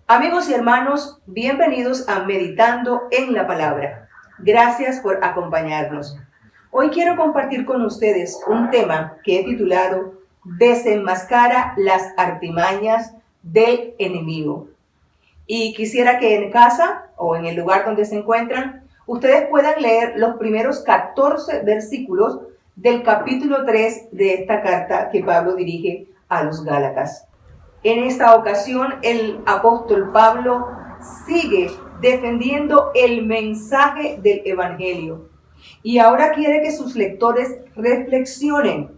Amigos y hermanos, bienvenidos a Meditando en la Palabra. Gracias por acompañarnos. Hoy quiero compartir con ustedes un tema que he titulado Desenmascara las artimañas del enemigo. Y quisiera que en casa o en el lugar donde se encuentran, ustedes puedan leer los primeros 14 versículos del capítulo 3 de esta carta que Pablo dirige a los Gálatas. En esta ocasión, el apóstol Pablo sigue defendiendo el mensaje del Evangelio y ahora quiere que sus lectores reflexionen,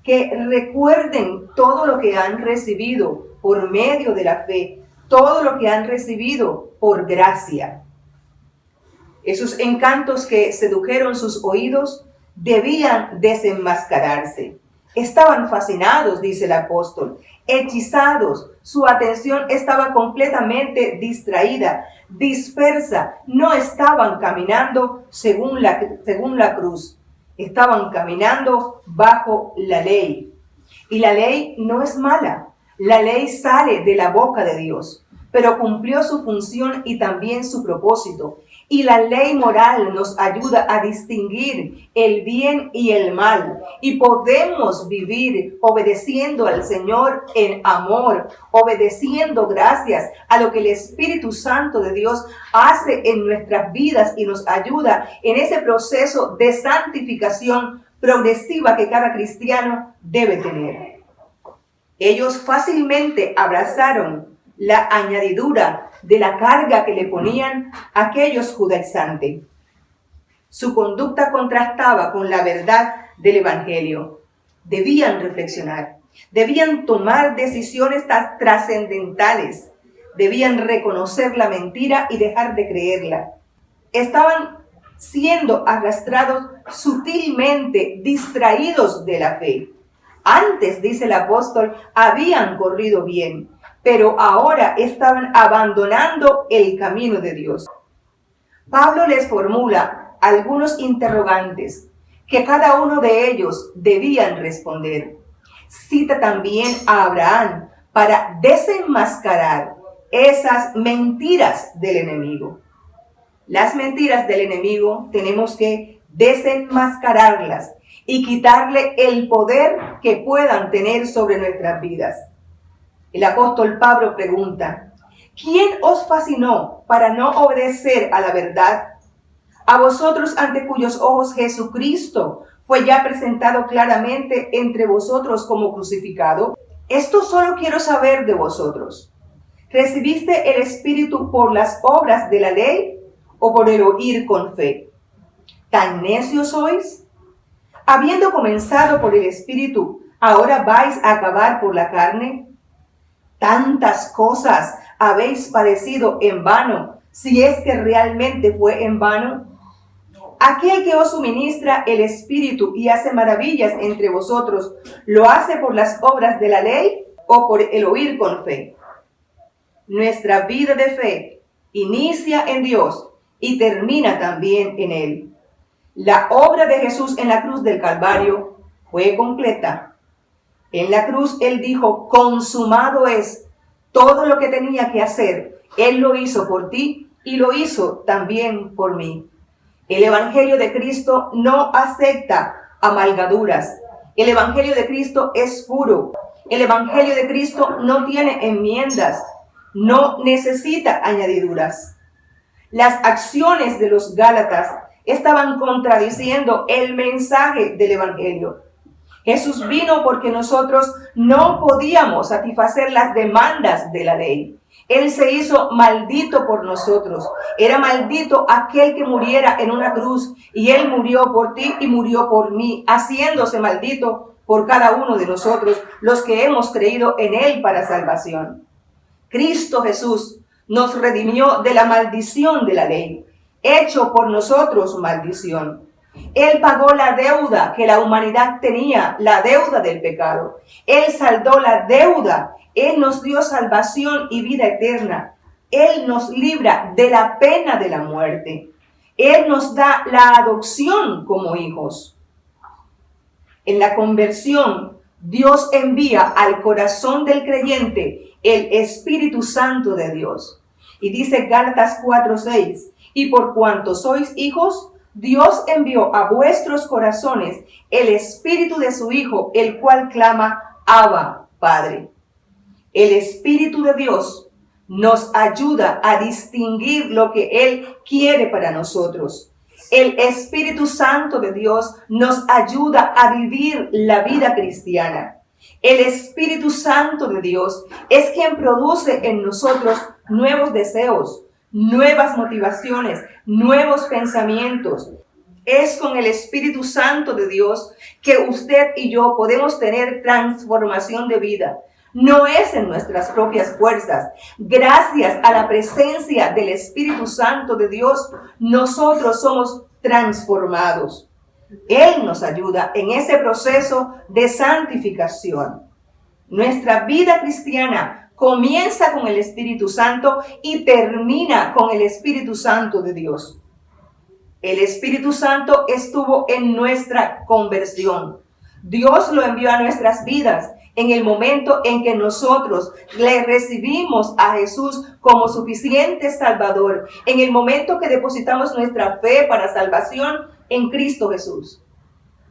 que recuerden todo lo que han recibido por medio de la fe, todo lo que han recibido por gracia. Esos encantos que sedujeron sus oídos debían desenmascararse. Estaban fascinados, dice el apóstol, hechizados. Su atención estaba completamente distraída, dispersa. No estaban caminando según la cruz. Estaban caminando bajo la ley. Y la ley no es mala. La ley sale de la boca de Dios, pero cumplió su función y también su propósito. Y la ley moral nos ayuda a distinguir el bien y el mal. Y podemos vivir obedeciendo al Señor en amor, obedeciendo gracias a lo que el Espíritu Santo de Dios hace en nuestras vidas y nos ayuda en ese proceso de santificación progresiva que cada cristiano debe tener. Ellos fácilmente abrazaron la añadidura de la carga que le ponían aquellos judaizantes. Su conducta contrastaba con la verdad del Evangelio. Debían reflexionar, debían tomar decisiones trascendentales, debían reconocer la mentira y dejar de creerla. Estaban siendo arrastrados sutilmente, distraídos de la fe. Antes, dice el apóstol, habían corrido bien, pero ahora estaban abandonando el camino de Dios. Pablo les formula algunos interrogantes que cada uno de ellos debían responder. Cita también a Abraham para desenmascarar esas mentiras del enemigo. Las mentiras del enemigo tenemos que desenmascararlas y quitarle el poder que puedan tener sobre nuestras vidas. El apóstol Pablo pregunta, ¿quién os fascinó para no obedecer a la verdad? A vosotros ante cuyos ojos Jesucristo fue ya presentado claramente entre vosotros como crucificado. Esto solo quiero saber de vosotros. ¿Recibiste el Espíritu por las obras de la ley o por el oír con fe? ¿Tan necios sois? Habiendo comenzado por el Espíritu, ¿ahora vais a acabar por la carne? Tantas cosas habéis padecido en vano, si es que realmente fue en vano. Aquel que os suministra el Espíritu y hace maravillas entre vosotros, ¿lo hace por las obras de la ley o por el oír con fe? Nuestra vida de fe inicia en Dios y termina también en Él. La obra de Jesús en la cruz del Calvario fue completa. En la cruz Él dijo, consumado es. Todo lo que tenía que hacer, Él lo hizo por ti y lo hizo también por mí. El Evangelio de Cristo no acepta amalgaduras. El Evangelio de Cristo es puro. El Evangelio de Cristo no tiene enmiendas. No necesita añadiduras. Las acciones de los Gálatas estaban contradiciendo el mensaje del Evangelio. Jesús vino porque nosotros no podíamos satisfacer las demandas de la ley. Él se hizo maldito por nosotros. Era maldito aquel que muriera en una cruz. Y Él murió por ti y murió por mí, haciéndose maldito por cada uno de nosotros, los que hemos creído en Él para salvación. Cristo Jesús nos redimió de la maldición de la ley, hecho por nosotros maldición. Él pagó la deuda que la humanidad tenía, la deuda del pecado. Él saldó la deuda. Él nos dio salvación y vida eterna. Él nos libra de la pena de la muerte. Él nos da la adopción como hijos. En la conversión Dios envía al corazón del creyente el Espíritu Santo de Dios. Y dice Gálatas 4:6, y por cuanto sois hijos, Dios envió a vuestros corazones el Espíritu de su Hijo, el cual clama, Abba, Padre. El Espíritu de Dios nos ayuda a distinguir lo que Él quiere para nosotros. El Espíritu Santo de Dios nos ayuda a vivir la vida cristiana. El Espíritu Santo de Dios es quien produce en nosotros nuevos deseos, nuevas motivaciones, nuevos pensamientos. Es con el Espíritu Santo de Dios que usted y yo podemos tener transformación de vida. No es en nuestras propias fuerzas. Gracias a la presencia del Espíritu Santo de Dios, nosotros somos transformados. Él nos ayuda en ese proceso de santificación. Nuestra vida cristiana comienza con el Espíritu Santo y termina con el Espíritu Santo de Dios. El Espíritu Santo estuvo en nuestra conversión. Dios lo envió a nuestras vidas en el momento en que nosotros le recibimos a Jesús como suficiente Salvador, en el momento que depositamos nuestra fe para salvación en Cristo Jesús.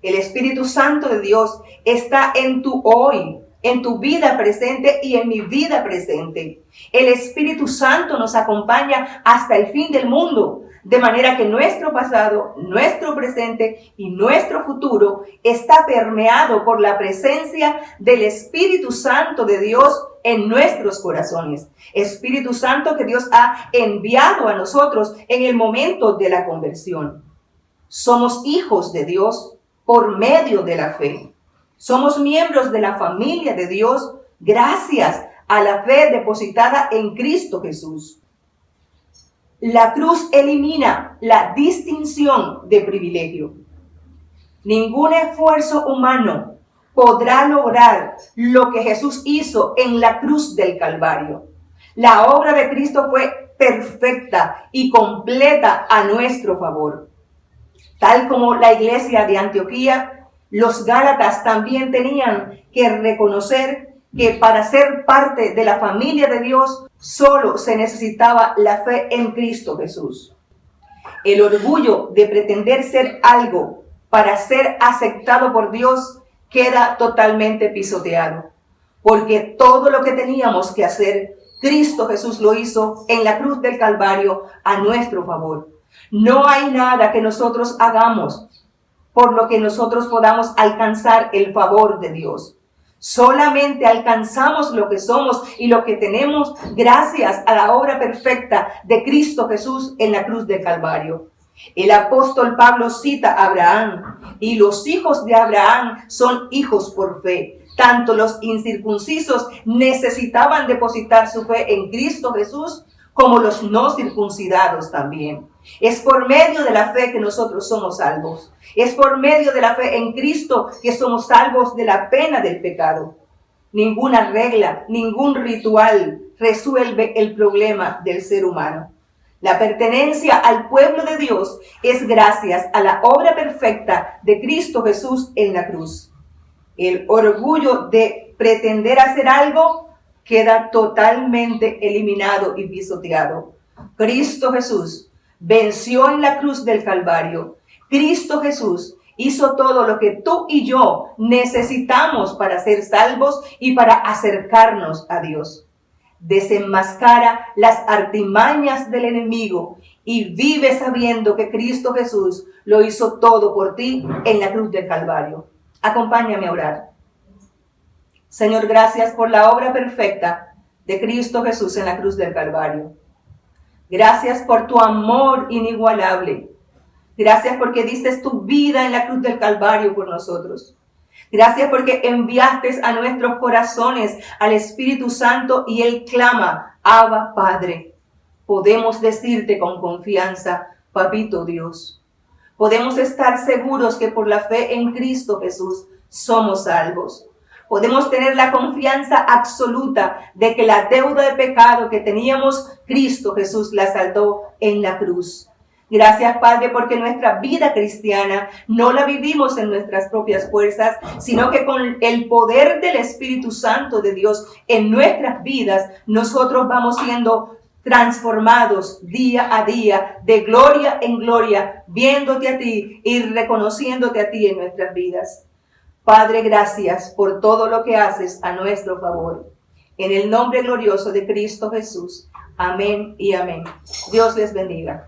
El Espíritu Santo de Dios está en tu hoy, en tu vida presente y en mi vida presente. El Espíritu Santo nos acompaña hasta el fin del mundo, de manera que nuestro pasado, nuestro presente y nuestro futuro está permeado por la presencia del Espíritu Santo de Dios en nuestros corazones. Espíritu Santo que Dios ha enviado a nosotros en el momento de la conversión. Somos hijos de Dios por medio de la fe. Somos miembros de la familia de Dios gracias a la fe depositada en Cristo Jesús. La cruz elimina la distinción de privilegio. Ningún esfuerzo humano podrá lograr lo que Jesús hizo en la cruz del Calvario. La obra de Cristo fue perfecta y completa a nuestro favor. Tal como la iglesia de Antioquía, los Gálatas también tenían que reconocer que para ser parte de la familia de Dios, solo se necesitaba la fe en Cristo Jesús. El orgullo de pretender ser algo para ser aceptado por Dios queda totalmente pisoteado, porque todo lo que teníamos que hacer, Cristo Jesús lo hizo en la cruz del Calvario a nuestro favor. No hay nada que nosotros hagamos por lo que nosotros podamos alcanzar el favor de Dios. Solamente alcanzamos lo que somos y lo que tenemos gracias a la obra perfecta de Cristo Jesús en la cruz del Calvario. El apóstol Pablo cita a Abraham, y los hijos de Abraham son hijos por fe. Tanto los incircuncisos necesitaban depositar su fe en Cristo Jesús, como los no circuncidados también. Es por medio de la fe que nosotros somos salvos. Es por medio de la fe en Cristo que somos salvos de la pena del pecado. Ninguna regla, ningún ritual resuelve el problema del ser humano. La pertenencia al pueblo de Dios es gracias a la obra perfecta de Cristo Jesús en la cruz. El orgullo de pretender hacer algo queda totalmente eliminado y pisoteado. Cristo Jesús venció en la cruz del Calvario. Cristo Jesús hizo todo lo que tú y yo necesitamos para ser salvos y para acercarnos a Dios. Desenmascara las artimañas del enemigo y vive sabiendo que Cristo Jesús lo hizo todo por ti en la cruz del Calvario. Acompáñame a orar. Señor, gracias por la obra perfecta de Cristo Jesús en la cruz del Calvario. Gracias por tu amor inigualable. Gracias porque diste tu vida en la cruz del Calvario por nosotros. Gracias porque enviaste a nuestros corazones al Espíritu Santo y Él clama, Abba, Padre. Podemos decirte con confianza, Papito Dios. Podemos estar seguros que por la fe en Cristo Jesús somos salvos. Podemos tener la confianza absoluta de que la deuda de pecado que teníamos, Cristo Jesús la saldó en la cruz. Gracias, Padre, porque nuestra vida cristiana no la vivimos en nuestras propias fuerzas, sino que con el poder del Espíritu Santo de Dios en nuestras vidas, nosotros vamos siendo transformados día a día, de gloria en gloria, viéndote a ti y reconociéndote a ti en nuestras vidas. Padre, gracias por todo lo que haces a nuestro favor. En el nombre glorioso de Cristo Jesús. Amén y amén. Dios les bendiga.